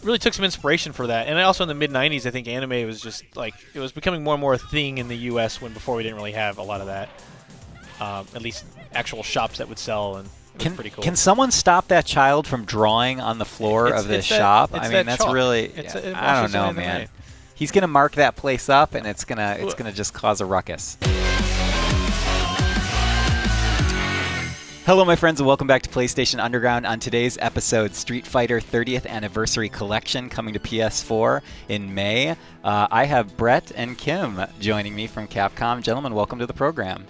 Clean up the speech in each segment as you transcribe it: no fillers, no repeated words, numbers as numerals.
really took some inspiration for that. And also in the mid-90s, I think anime was just like, it was becoming more and more a thing in the U.S. when before we didn't really have a lot of that. At least actual shops that would sell, and it was pretty cool. Can someone stop that child from drawing on the floor of this shop? I mean, that's chalk. really, I don't know, man. He's going to mark that place up, and it's gonna just cause a ruckus. Hello, my friends, and welcome back to PlayStation Underground. On today's episode, Street Fighter 30th Anniversary Collection coming to PS4 in May. I have Brett and Kim joining me from Capcom. Gentlemen, welcome to the program.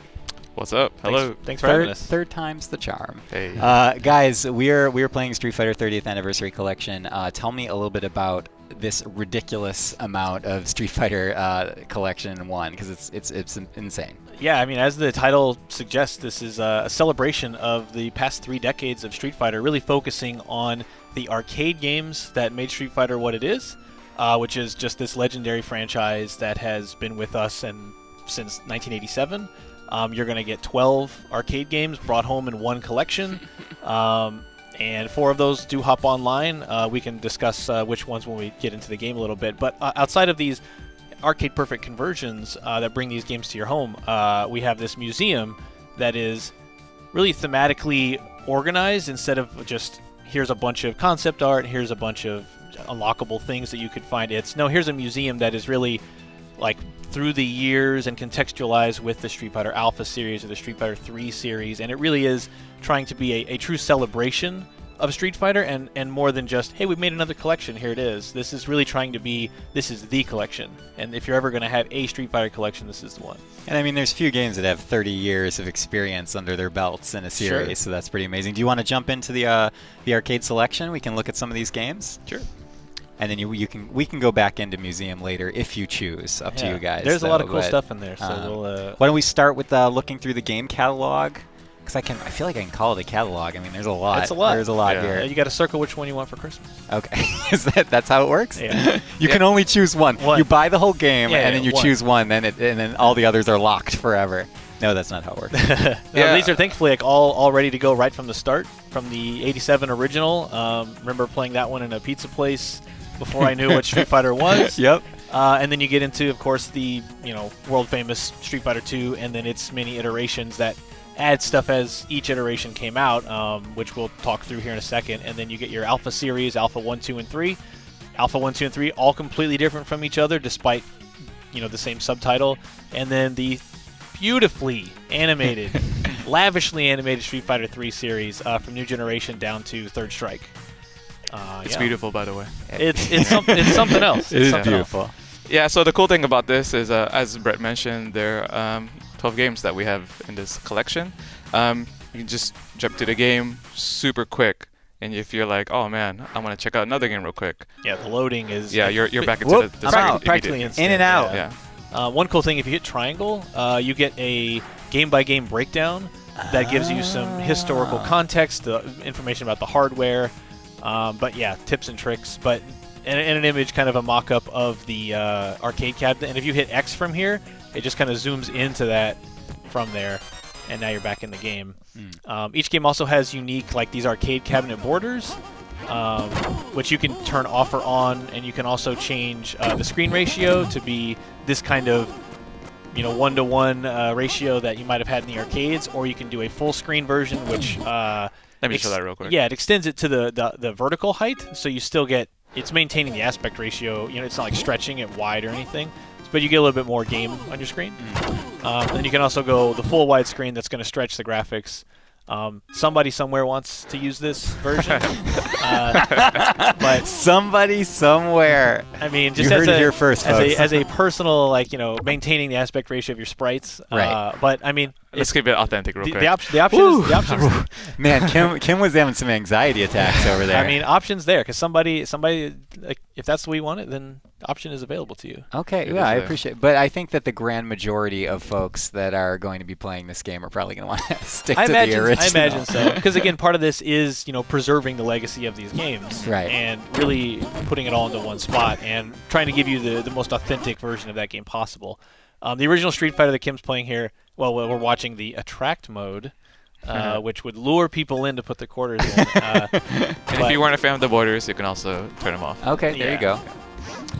What's up? Hello. Thanks for having us. Third time's the charm. Hey. Guys, we're playing Street Fighter 30th Anniversary Collection. Tell me a little bit about this ridiculous amount of Street Fighter Collection 1, because it's insane. Yeah, I mean, as the title suggests, this is a celebration of the past 3 decades of Street Fighter, really focusing on the arcade games that made Street Fighter what it is, which is just this legendary franchise that has been with us since 1987. You're going to get 12 arcade games brought home in one collection, and 4 of those do hop online. We can discuss which ones when we get into the game a little bit, but outside of these arcade perfect conversions that bring these games to your home, we have this museum that is really thematically organized. Instead of just here's a bunch of concept art, here's a bunch of unlockable things that you could find, here's a museum that is really like through the years and contextualized with the Street Fighter Alpha series or the Street Fighter 3 series, and it really is trying to be a true celebration of Street Fighter, and more than just, hey, we've made another collection, here it is. This is really trying to be, this is the collection, and if you're ever going to have a Street Fighter collection, this is the one. And I mean, there's few games that have 30 years of experience under their belts in a series, Sure. So that's pretty amazing. Do you want to jump into the arcade selection? We can look at some of these games. Sure. And then we can go back into museum later if you choose. Up to you guys. There's a lot of cool stuff in there, so we'll. Why don't we start with looking through the game catalog? Because I feel like I can call it a catalog. I mean, there's a lot. It's a lot. There's a lot Yeah. here. You got to circle which one you want for Christmas. Okay, that's how it works? Yeah. You can only choose one. One. You buy the whole game, Yeah, and then you one. choose one, and then all the others are locked forever. No, that's not how it works. No, these are thankfully like all ready to go right from the start, from the '87 original. Remember playing that one in a pizza place before I knew what Street Fighter was. Yep. And then you get into, of course, the world famous Street Fighter 2, and then its many iterations that add stuff as each iteration came out, which we'll talk through here in a second. And then you get your Alpha series, Alpha 1, 2, and 3. Alpha 1, 2, and 3, all completely different from each other, despite the same subtitle. And then the beautifully animated, lavishly animated Street Fighter 3 series from New Generation down to Third Strike. It's beautiful, by the way. It's something else. It is something beautiful. else. Yeah, so the cool thing about this is, as Brett mentioned, there are 12 games that we have in this collection. You can just jump to the game super quick, and if you're like, oh man, I want to check out another game real quick. Yeah, the loading is... Yeah, you're back into the screen practically immediately. instant. In and out. Yeah. One cool thing, if you hit triangle, you get a game-by-game breakdown that gives you some historical context, information about the hardware, but yeah, tips and tricks. But and an image, kind of a mock-up of the arcade cabinet. And if you hit X from here, it just kind of zooms into that from there, and now you're back in the game. Each game also has unique, like these arcade cabinet borders, which you can turn off or on, and you can also change the screen ratio to be this kind of 1-to-1 ratio that you might have had in the arcades, or you can do a full screen version, which Let me show that real quick. Yeah, it extends it to the vertical height, so you still get, it's maintaining the aspect ratio. It's not like stretching it wide or anything, but you get a little bit more game on your screen. Then you can also go the full widescreen that's going to stretch the graphics. Somebody somewhere wants to use this version, but Somebody somewhere. I mean, just You heard as it here first, folks. as a personal, maintaining the aspect ratio of your sprites. Right. But I mean, Let's keep it authentic real quick. the options. Man, Kim was having some anxiety attacks over there. I mean, options there, because somebody, like, if that's the way you want it, then option is available to you. Okay, It yeah, I is there. appreciate it. But I think that the grand majority of folks that are going to be playing this game are probably going to want to stick to the original. I imagine so, because again, part of this is preserving the legacy of these games, Right. and really putting it all into one spot and trying to give you the most authentic version of that game possible. The original Street Fighter that Kim's playing here, well, we're watching the Attract mode, which would lure people in to put their quarters in. And if you weren't a fan of the borders, you can also turn them off. Okay, there you go.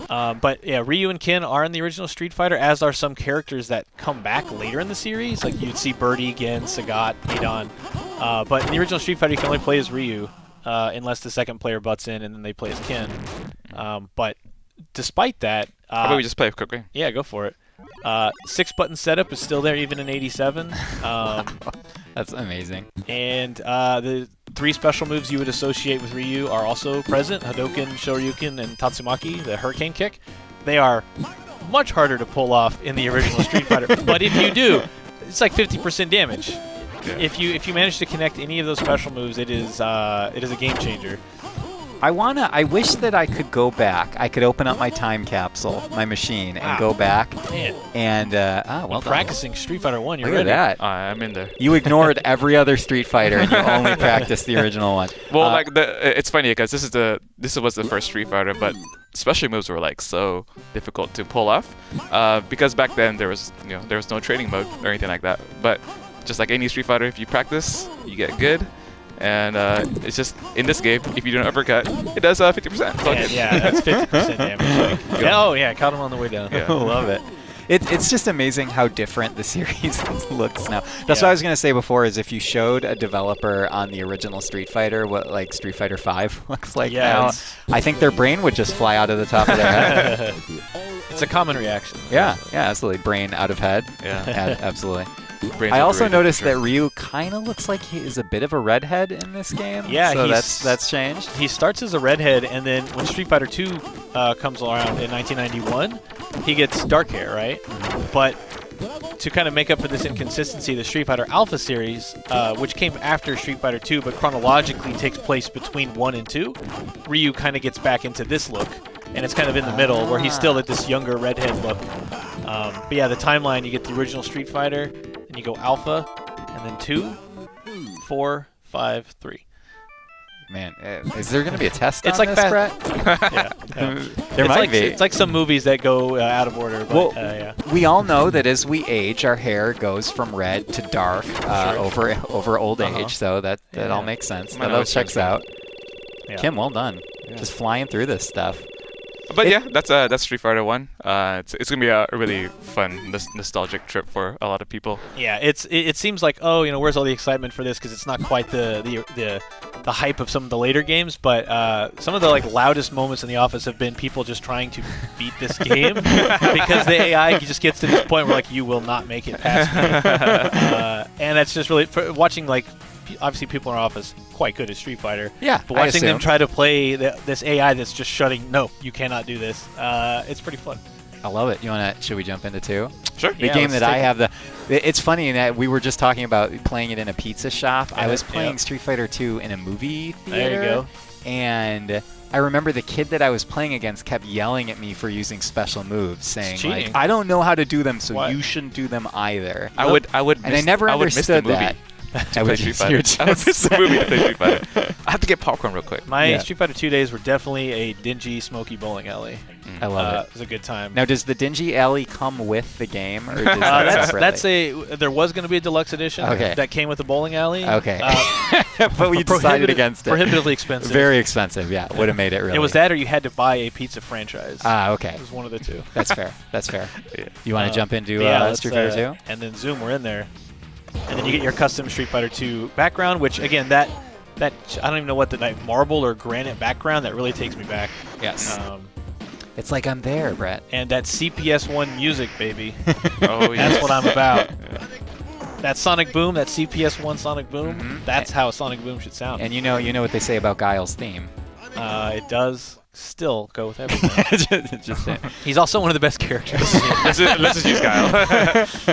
But yeah, Ryu and Ken are in the original Street Fighter, as are some characters that come back later in the series. Like you'd see Birdie again, Sagat, Adon. But in the original Street Fighter, you can only play as Ryu unless the second player butts in and then they play as Ken. But despite that... How about we just play quickly? Yeah, go for it. 6-button setup is still there even in 87. That's amazing. And the 3 special moves you would associate with Ryu are also present: Hadoken, Shoryuken, and Tatsumaki, the Hurricane Kick. They are much harder to pull off in the original Street Fighter, but if you do, it's like 50% damage. Yeah. If you manage to connect any of those special moves, it is a game changer. I wish that I could go back. I could open up my time capsule, my machine, and go back. Man, And well done. practicing Street Fighter 1, you're Look ready. at that. I'm in there. You ignored every other Street Fighter and you only practiced the original one. Well, it's funny because this was the first Street Fighter, but special moves were like so difficult to pull off because back then there was no training mode or anything like that. But just like any Street Fighter, if you practice, you get good. And it's just in this game, if you do an uppercut, it does 50%. It's all good. Yeah, that's 50% damage. Oh yeah, caught him on the way down. Yeah. Love it. It's just amazing how different the series looks now. That's what Yeah. I was going to say before, is if you showed a developer on the original Street Fighter what like Street Fighter 5 looks like now, it's- I think their brain would just fly out of the top of their head. It's a common reaction. Yeah, absolutely. Brain out of head. Yeah. Absolutely. Brains I also overrated, noticed for sure. that Ryu kind of looks like he is a bit of a redhead in this game. Yeah, so he's- that's changed. He starts as a redhead, and then when Street Fighter 2 comes around in 1991, he gets dark hair, right? But to kind of make up for this inconsistency, the Street Fighter Alpha series, which came after Street Fighter 2 but chronologically takes place between 1 and 2, Ryu kind of gets back into this look, and it's kind of in the middle where he's still at this younger redhead look. But yeah, the timeline, you get the original Street Fighter, and you go Alpha, and then 2, 4, 5, 3. Man, is there going to be a test It's on like this, fast- Brett? Yeah. There It's might like, be. It's like some movies that go out of order, but Well, yeah. We all know that as we age, our hair goes from red to dark over old age, so that all makes sense. Might That all always checks change out. Yeah. Kim, well done. Just flying through this stuff. But yeah, that's Street Fighter 1. It's gonna be a really fun, nostalgic trip for a lot of people. Yeah, it seems like, where's all the excitement for this? Because it's not quite the hype of some of the later games, but some of the loudest moments in the office have been people just trying to beat this game because the AI just gets to this point where you will not make it past me. And that's just really watching obviously people in our office quite good at Street Fighter. Yeah, But watching them try to play this AI that's just shutting, no, you cannot do this. It's pretty fun. I love it. Should we jump into 2? Sure. The Yeah, game let's that I take have it's funny that we were just talking about playing it in a pizza shop. I was playing yeah. Street Fighter 2 in a movie theater. There you go. And I remember the kid that I was playing against kept yelling at me for using special moves, saying cheating. I don't know how to do them, so What? you shouldn't do them either. I would. And I never understood that. To play Street Fighter. I would miss the movie to play Street Fighter. I have to get popcorn real quick. My Street Fighter 2 days were definitely a dingy, smoky bowling alley. I love it. It was a good time. Now, does the dingy alley come with the game, or does that separately? there was going to be a deluxe edition that came with the bowling alley. Okay. But we decided against it. Prohibitively expensive. Very expensive, yeah. Would have made it really. It was that, or you had to buy a pizza franchise. Okay. It was one of the two. That's fair. That's fair. Yeah. You want to jump into let's, Street Fighter 2? And then Zoom, we're in there. And then you get your custom Street Fighter 2 background, which, again, that I don't even know what the marble or granite background, that really takes me back. Yes. It's like I'm there, Brett. And that CPS1 music, baby. Oh yeah. That's what I'm about. Yeah. That Sonic Boom, that CPS1 Sonic Boom, that's how Sonic Boom should sound. And you know what they say about Guile's theme. It does still go with everything. Just it. He's also one of the best characters. let's just use Guile.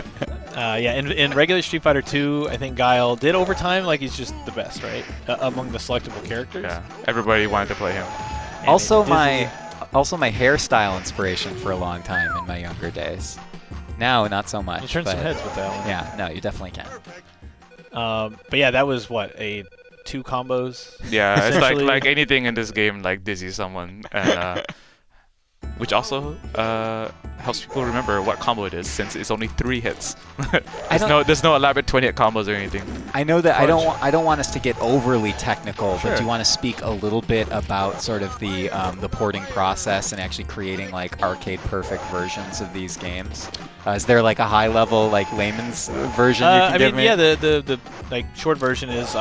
In regular Street Fighter 2, I think Guile did over time, he's just the best, right? Among the selectable characters. Yeah. Everybody wanted to play him. And Also Disney- my hairstyle inspiration for a long time in my younger days. Now, not so much. You turned some but heads with that one. Yeah, no, you definitely can. But yeah, that was a 2 combos. Yeah, it's Essentially- like anything in this game dizzy someone, and which also helps people remember what combo it is, since it's only 3 hits. There's no elaborate 20-hit combos or anything. I know that I don't want us to get overly technical, Sure. but do you want to speak a little bit about sort of the porting process and actually creating like arcade perfect versions of these games? Is there like a high level like layman's version you can give me? Yeah, the like short version is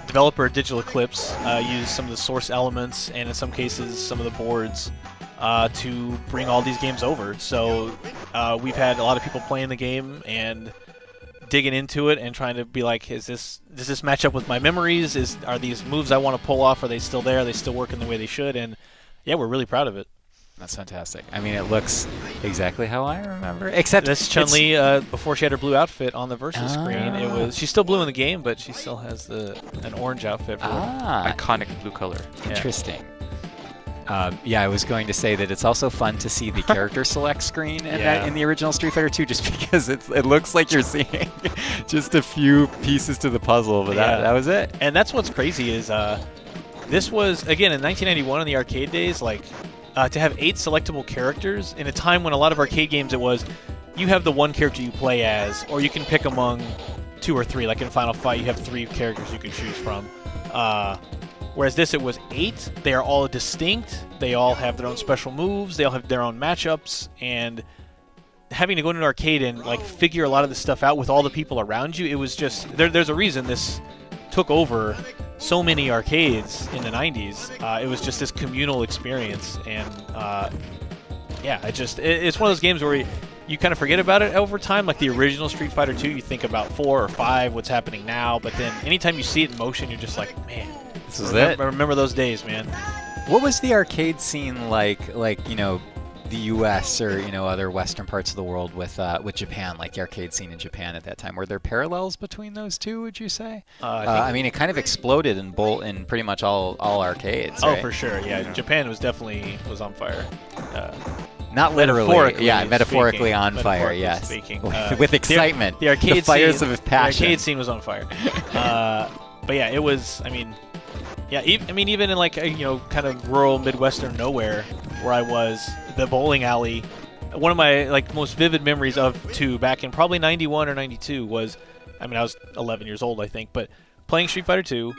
developer Digital Eclipse used some of the source elements and in some cases some of the boards to bring all these games over. So we've had a lot of people playing the game and digging into it and trying to be like, does this match up with my memories? Are these moves I want to pull off, are they still there? Are they still working the way they should? And yeah, we're really proud of it. That's fantastic. I mean, it looks exactly how I remember. Except this Chun-Li, before she had her blue outfit on the Versus screen, she's still blue in the game, but she still has an orange outfit for iconic blue color. Interesting. Yeah, I was going to say that it's also fun to see the character select screen in the original Street Fighter 2, just because it looks like you're seeing just a few pieces to the puzzle, but that was it. And that's what's crazy is this was, again, in 1991 in the arcade days, like to have 8 selectable characters in a time when a lot of arcade games it was you have the one character you play as, or you can pick among 2 or 3. Like in Final Fight, you have 3 characters you can choose from. Whereas this, it was 8. They are all distinct. They all have their own special moves. They all have their own matchups. And having to go into an arcade and like figure a lot of this stuff out with all the people around you, it was just there's a reason this took over so many arcades in the 90s. It was just this communal experience, and it's one of those games where you kind of forget about it over time. Like the original Street Fighter 2, you think about 4 or 5, what's happening now, but then anytime you see it in motion, you're just like, man, this is it. I remember those days, man. What was the arcade scene like the U.S. or other Western parts of the world with Japan, like the arcade scene in Japan at that time? Were there parallels between those two? Would you say? I mean, it kind of exploded in pretty much all arcades. Oh, right? for sure. Yeah, Japan was definitely on fire. Not literally. Metaphorically on fire. Metaphorically yes. speaking. With excitement. The arcade the fires scene, of passion. The arcade scene was on fire. But yeah, it was. I mean, even in like kind of rural Midwestern nowhere where I was, the bowling alley. One of my like most vivid memories of 2 back in probably 91 or 92 was, I was 11 years old I think, but playing Street Fighter 2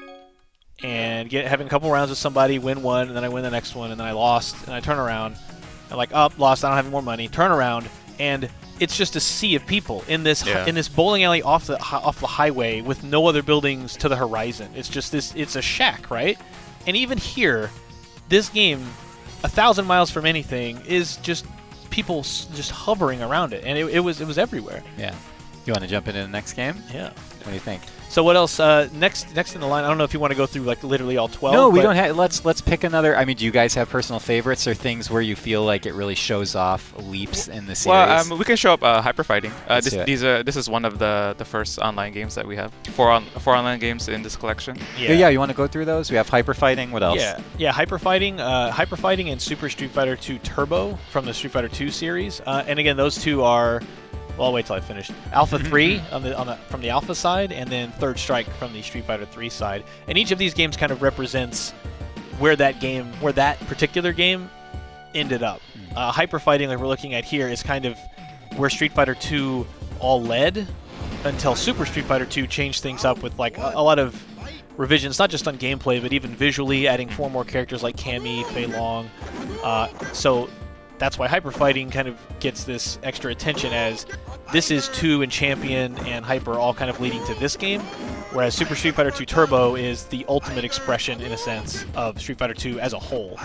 and having a couple rounds with somebody, win one, and then I win the next one, and then I lost, and I turn around, and like, lost, I don't have any more money. Turn around, and it's just a sea of people in this bowling alley off the highway with no other buildings to the horizon. It's just it's a shack, right? And even here, this game, 1,000 miles from anything, is just people just hovering around it, and it was everywhere. Yeah. You want to jump into the next game? Yeah. What do you think? So what else? Next in the line, I don't know if you want to go through like literally all 12. No, we don't have. Let's pick another. I mean, do you guys have personal favorites or things where you feel like it really shows off leaps in the series? Well, we can show up Hyper Fighting. This is one of the first online games that we have. Four online games in this collection. Yeah. You want to go through those? We have Hyper Fighting. What else? Yeah. Hyper Fighting and Super Street Fighter 2 Turbo from the Street Fighter 2 series. And again, those two are. Well, I'll wait till I finish. Alpha 3 from the Alpha side, and then Third Strike from the Street Fighter 3 side. And each of these games kind of represents where that particular game ended up. Hyper Fighting, like we're looking at here, is kind of where Street Fighter 2 all led until Super Street Fighter 2 changed things up with like a lot of revisions, not just on gameplay, but even visually, adding 4 more characters like Cammy, Fei Long. So that's why Hyper Fighting kind of gets this extra attention, as this is 2 and Champion and Hyper all kind of leading to this game, whereas Super Street Fighter 2 Turbo is the ultimate expression, in a sense, of Street Fighter 2 as a whole.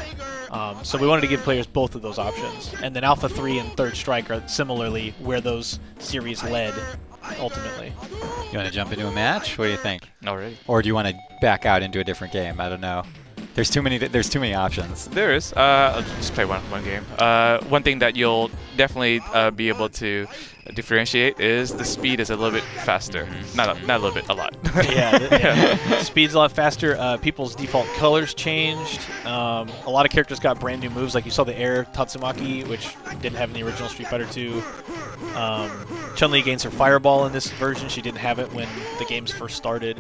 So we wanted to give players both of those options. And then Alpha 3 and Third Strike are similarly where those series led, ultimately. You want to jump into a match? What do you think? Already. Or do you want to back out into a different game? I don't know. There's too many options. There is. I'll just play one game. One thing that you'll definitely be able to differentiate is the speed is a little bit faster. Not a little bit, a lot. Yeah. Speed's a lot faster. People's default colors changed. A lot of characters got brand new moves, like you saw the Air Tatsumaki, which didn't have in the original Street Fighter 2. Chun-Li gains her Fireball in this version. She didn't have it when the games first started.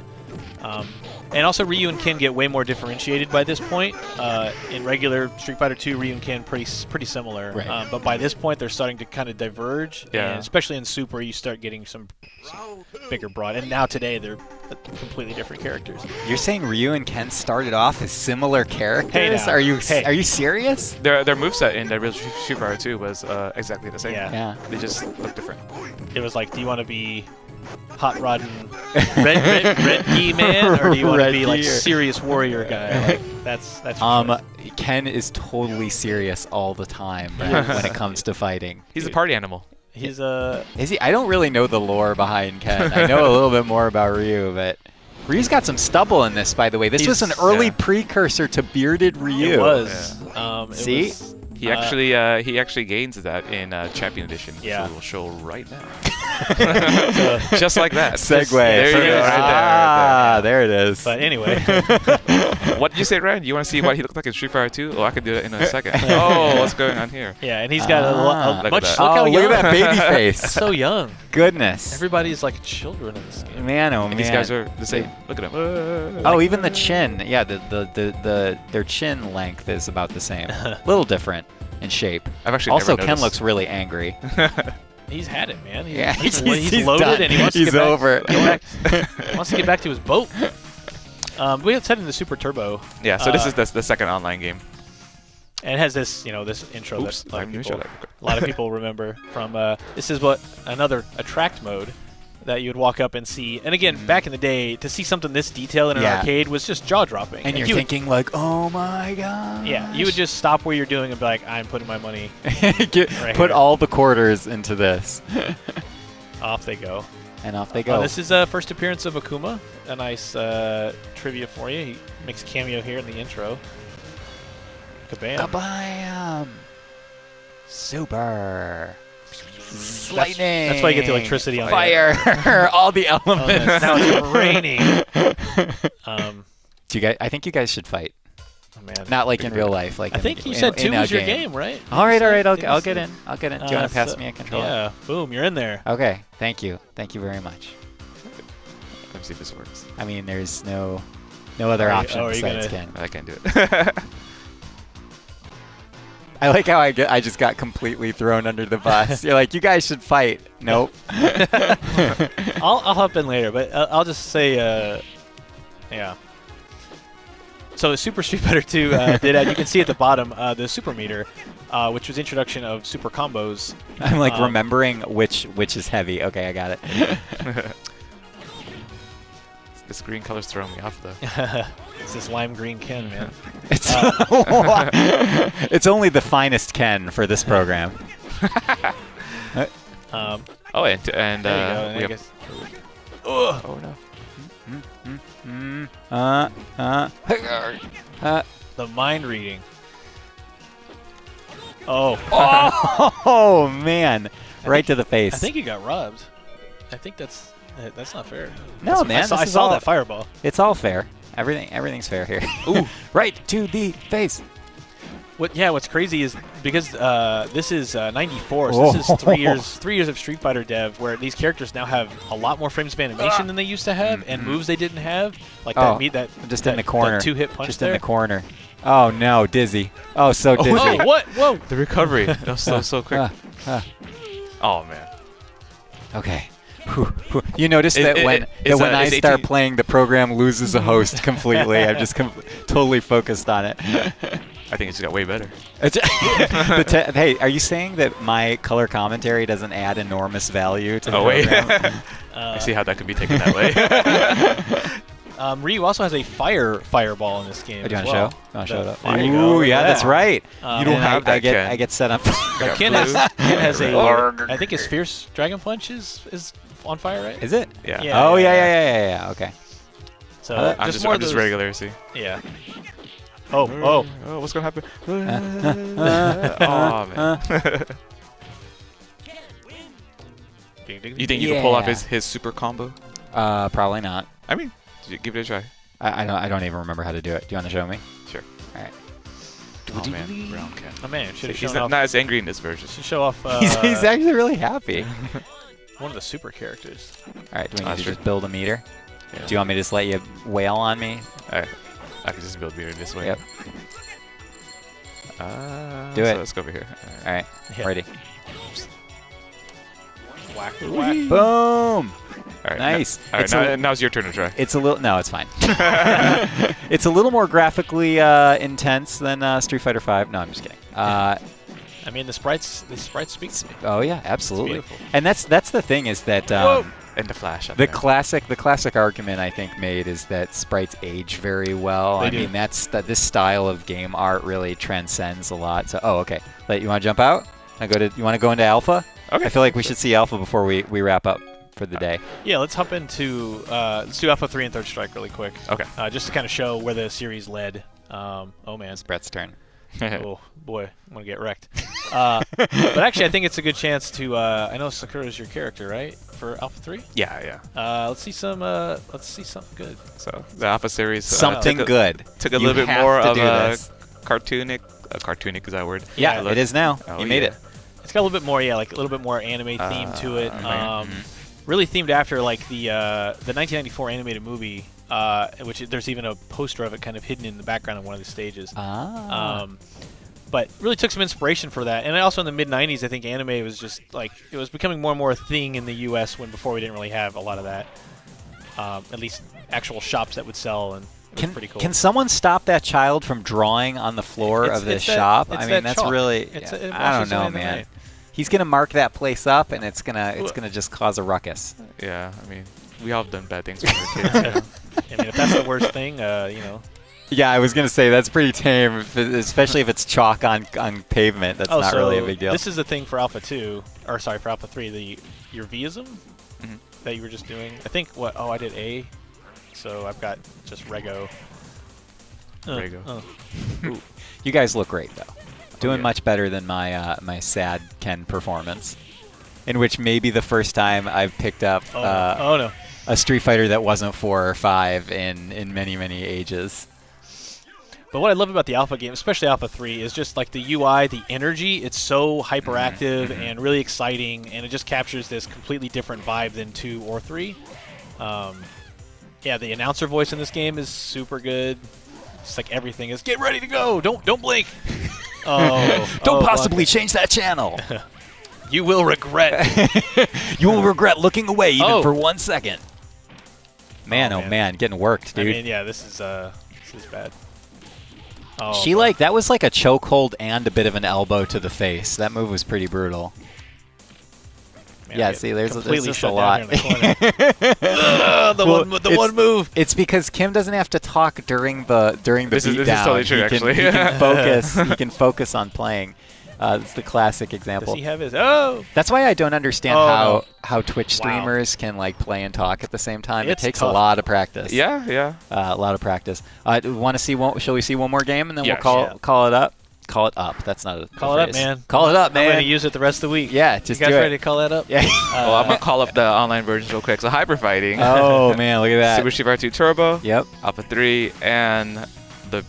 And also Ryu and Ken get way more differentiated by this point. In regular Street Fighter 2, Ryu and Ken pretty similar. Right. But by this point, they're starting to kind of diverge. Yeah. And especially in Super, you start getting some bigger broad. And now today, they're completely different characters. You're saying Ryu and Ken started off as similar characters? Hey now. Are you Hey. are you serious? Their moveset in the real Street Fighter 2 was exactly the same. Yeah. Yeah. They just look different. It was like, do you want to be hot rod and red gi man, or do you want to Red be like gi or- serious warrior guy? Like, that's your choice. Ken is totally serious all the time Yes. when it comes to fighting. He's a party animal. He's Is he? I don't really know the lore behind Ken. I know a little bit more about Ryu, but Ryu's got some stubble in this, by the way. This was an early Yeah. precursor to bearded Ryu. It was. It See? was, He actually gains that in Champion Edition, Yeah. which we'll show right now. Just like that. Segue. There you go, right there it is. But anyway, What did you say, Ryan? You want to see what he looked like in Street Fighter 2? Oh, I can do that in a second. Oh, what's going on here? yeah, and he's got Ah. a Look at much. that. Look how Look young. at that baby face. So young. Goodness. Everybody's like children in this game. Man, oh And man. these guys are the same. Look at them. Oh, even the chin. Yeah, their chin length is about the same. A little different in shape. I've actually Also, never Ken noticed. looks really angry. He's had it, man. Yeah, he's he's loaded done. and he wants to He's get back, over it. wants to get back to his boat. We have set in the Super Turbo. Yeah, so this is the second online game. And it has this, this intro Oops, that a lot I of didn't people, show that. a lot of people remember from. This is another attract mode that you would walk up and see. And again, back in the day, to see something this detailed in an Yeah. arcade was just jaw dropping. And you're you would- thinking like, oh my god. yeah, you would just stop where you're doing and be like, I'm putting my money. Right Put here. all the quarters into this. Off they go. And off they go. This is first appearance of Akuma. A nice trivia for you. He makes a cameo here in the intro. Kabam. Kabam! Super. Lightning. That's why you get the electricity on fire. All the Oh, elements. now it's raining. Do you guys? I think you guys should fight. Oh, man. Not like in real life. Like I in think the- you in- said 2 in a was your game, right? All right. I'll Did you get say- in. I'll get in. Do you want to pass me a controller? Yeah. Boom. You're in there. Okay. Thank you. Thank you very much. Let me see if this works. I mean, there's no other Are you- option are you besides gonna- Ken. I can't do it. I like how I just got completely thrown under the bus. You're like, you guys should fight. Nope. I'll hop in later, but I'll just say, yeah. So Super Street Fighter 2 did add, you can see at the bottom, the Super Meter, which was introduction of super combos. I'm like remembering which is heavy. Okay, I got it. This green color's throwing me off, though. It's this lime green Ken, man. It's, it's only the finest Ken for this program. Oh, and There you go. And we I have, guess, oh no. the mind reading. Oh. Oh man, right to the face. I think you got robbed. I think that's not fair. No, man, I this is saw all- that fireball. It's all fair. Everything's fair here. Ooh, right to the face. What's crazy is because this is 94, so this is 3 years of Street Fighter dev, where these characters now have a lot more frames of animation than they used to have, and moves they didn't have, like that Just in the corner. that 2-hit punch Just there. in the corner. Oh no, dizzy. Oh, so dizzy. Oh, what? Whoa! The recovery. That was so quick. Oh man. Okay. You notice It- that it- when it's, when I it's start 18 playing, the program loses a host completely. I'm just totally focused on it. I think it just got way better. Hey, are you saying that my color commentary doesn't add enormous value to the Oh wait. program? I see how that could be taken that way. Ryu also has a fireball in this game. Oh, do you as want to well. show? You want to show it up? There you go. Ooh, yeah, that's right. You don't And have that, I get Ken. I get set up. But Ken blue. has a. Arg. I think his Fierce Dragon Punch is on fire, right? Is it? Yeah. Yeah. Oh yeah. Okay. So I'm just more of those- regular. See. Yeah. Oh. Oh, what's gonna happen? Oh man. Ding, ding, You ding. think you can pull off Yeah. his super combo? Probably not. I mean, give it a try. I don't even remember how to do it. Do you want to show me? Sure. All right. Oh man, brown cat. Oh man, should have He's shown off. not as angry in this version. Should show off He's actually really happy. one of the super characters. All right. Do we need That's to true. just build a meter? Yeah. Do you want me to just let you wail on me? Alright. I can just build meter this way. Yep. Do it. Let's go over here. All right. Yeah. Ready. Whack, whack. Boom. Alright. Nice. Alright, It's a- now's your turn to try. It's a little. No, it's fine. It's a little more graphically intense than Street Fighter V. No, I'm just kidding. I mean, the sprites speak to me. Oh yeah, absolutely. beautiful. And that's the thing is that Whoa. And the flash. the classic argument I think made is that sprites age very well. They I do. mean this style of game art really transcends a lot. So okay, you want to jump out? You want to go into alpha? Okay. I feel like we should see alpha before we wrap up for the day. Yeah, let's hop into let's do Alpha 3 and Third Strike really quick. Okay. Just to kind of show where the series led. Oh man. It's Brett's turn. Oh boy, I'm gonna get wrecked. But actually, I think it's a good chance to. I know Sakura's your character, right? For Alpha 3. yeah. Let's see some. Let's see something good. So the Alpha series. Something took good. Took a You little bit have more to of do a this. cartoonic. Cartoonic is that word? Yeah, look. it is now. Oh, you made yeah. it. It's got a little bit more, like a little bit more anime theme to it. Okay. Really themed after like the 1994 animated movie, which there's even a poster of it kind of hidden in the background of one of the stages. But really took some inspiration for that. And also in the mid 90s, I think anime was just like it was becoming more and more a thing in the U.S. when before we didn't really have a lot of that. At least actual shops that would sell, and it was pretty cool. Can someone stop that child from drawing on the floor of this shop? I mean, that's chalk. really. It I don't washes know, away the man. night. He's gonna mark that place up, and it's gonna just cause a ruckus. Yeah, I mean, we all have done bad things when we were kids. I mean, if that's the worst thing, you know. Yeah, I was gonna say that's pretty tame, especially if it's chalk on pavement. That's not really a big deal. This is the thing for Alpha 2, or sorry, for Alpha 3, your Vism that you were just doing. I think I did A, so I've got just Rego. Rego. You guys look great though. Doing yeah. much better than my my sad Ken performance, in which maybe the first time I've picked up no. a Street Fighter that wasn't 4 or 5 in many ages. But what I love about the Alpha game, especially Alpha 3, is just like the UI, the energy. It's so hyperactive and really exciting, and it just captures this completely different vibe than 2 or 3. Yeah, the announcer voice in this game is super good. It's like everything is get ready to go. Don't blink. Don't possibly change that channel. You will regret. You will regret looking away even Oh. for 1 second. Man, Oh, oh man. man, getting worked, I dude. mean, yeah, this is bad. Oh, She boy. that was like a chokehold and a bit of an elbow to the face. That move was pretty brutal. Man, Yeah, I get see, there's completely just a shut lot. down here in the corner. The one move. It's because Kim doesn't have to talk during the This is beatdown. totally true, he actually. He can focus. He can focus on playing. It's the classic Does example. he have his? Oh, That's why I don't understand Oh, how Twitch Wow. streamers can like play and talk at the same time. It's it takes tough. a lot of practice. Yeah. A lot of practice. Want to see one? Shall we see one more game and then Yes. we'll call it up? Call it up. That's not a Call it up, phrase. man. Call it up, I'm man. gonna use it the rest of the week. Yeah, just you guys do ready it. to call that up? Yeah. Well, I'm gonna call up the online versions real quick. So Hyper Fighting. Oh man, look at that. Super Street Fighter 2 Turbo. Yep. Alpha 3 and the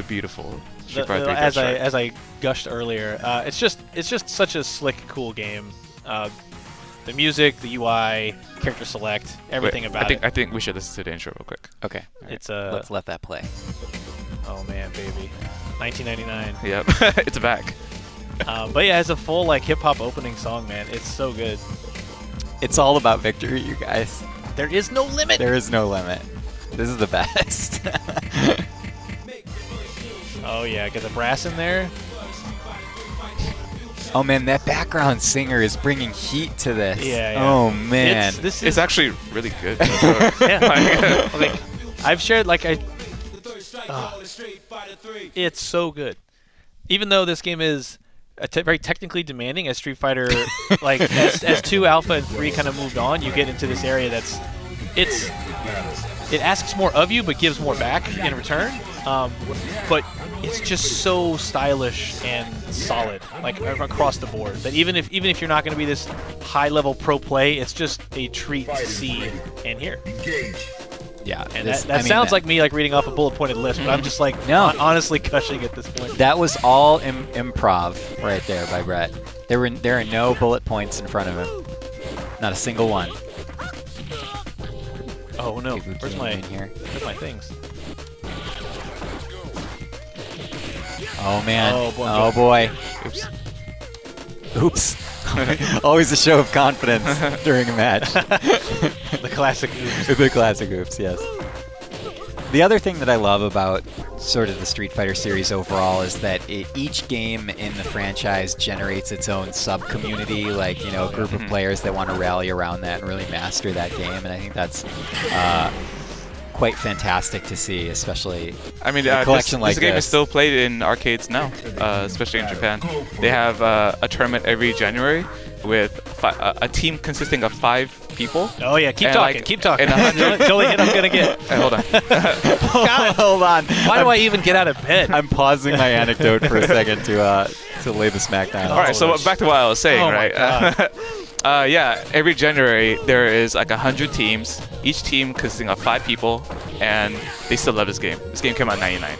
beautiful Street Fighter 3 Third Strike. As I gushed earlier, it's just such a slick, cool game. The music, the UI, character select, everything Wait, about I think we should listen to the intro real quick. Okay. It's Let's let that play. oh man, baby, 1999. Yep, it's back. But yeah, it's a full like hip hop opening song, man. It's so good. It's all about victory, you guys. There is no limit. There is no limit. This is the best. Oh yeah, get the brass in there. Oh man, that background singer is bringing heat to this. Yeah. Oh man. This is It's actually really good. yeah. Like, I've shared like it's so good. Even though this game is very technically demanding, as Street Fighter, like as 2 Alpha and 3 kind of moved on, you get into this area it asks more of you but gives more back in return. but it's just so stylish and solid, like across the board. That even if you're not going to be this high-level pro play, it's just a treat to see and hear. Yeah, and that sounds like me like reading off a bullet-pointed list, but I'm just like honestly gushing at this point. That was all improv right there by Brett. There are no bullet points in front of him, not a single one. Oh no! Okay, Where's my things? Oh man! Oh boy! Oops! Oops! Always a show of confidence during a match. The classic oops. The classic oops, yes. The other thing that I love about sort of the Street Fighter series overall is that each game in the franchise generates its own sub-community, like, you know, a group of players that want to rally around that and really master that game, and I think that's quite fantastic to see, especially a collection like this. This game is still played in arcades now, especially in Japan. They have a tournament every January with a team consisting of 5 people. Oh yeah, keep talking. And the only hit I'm gonna get. Hey, hold on. God, hold on. Why do I even get out of bed? I'm pausing my anecdote for a second to lay the smack down. All right, so back to what I was saying, right? Yeah, every January there is like 100 teams, each team consisting of 5 people, and they still love this game. This game came out in '99.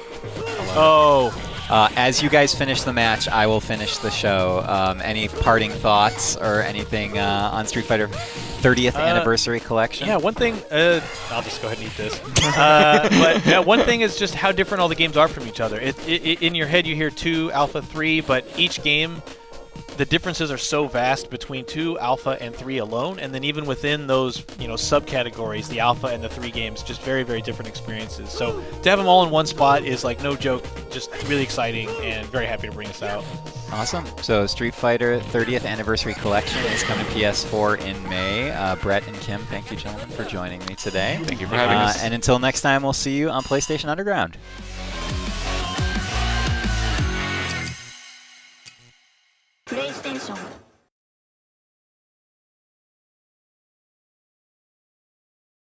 Oh. As you guys finish the match, I will finish the show. Any parting thoughts or anything on Street Fighter 30th Anniversary Collection? Yeah, one thing, I'll just go ahead and eat this. But yeah, one thing is just how different all the games are from each other. In your head you hear 2, Alpha, 3, but each game, the differences are so vast between 2, Alpha, and 3 alone, and then even within those, you know, subcategories, the Alpha and the 3 games, just very, very different experiences. So to have them all in one spot is like no joke, just really exciting, and very happy to bring this out. Awesome. So Street Fighter 30th Anniversary Collection is coming to PS4 in May. Brett and Kim, thank you, gentlemen, for joining me today. Thank you for having us. And until next time, we'll see you on PlayStation Underground. PlayStation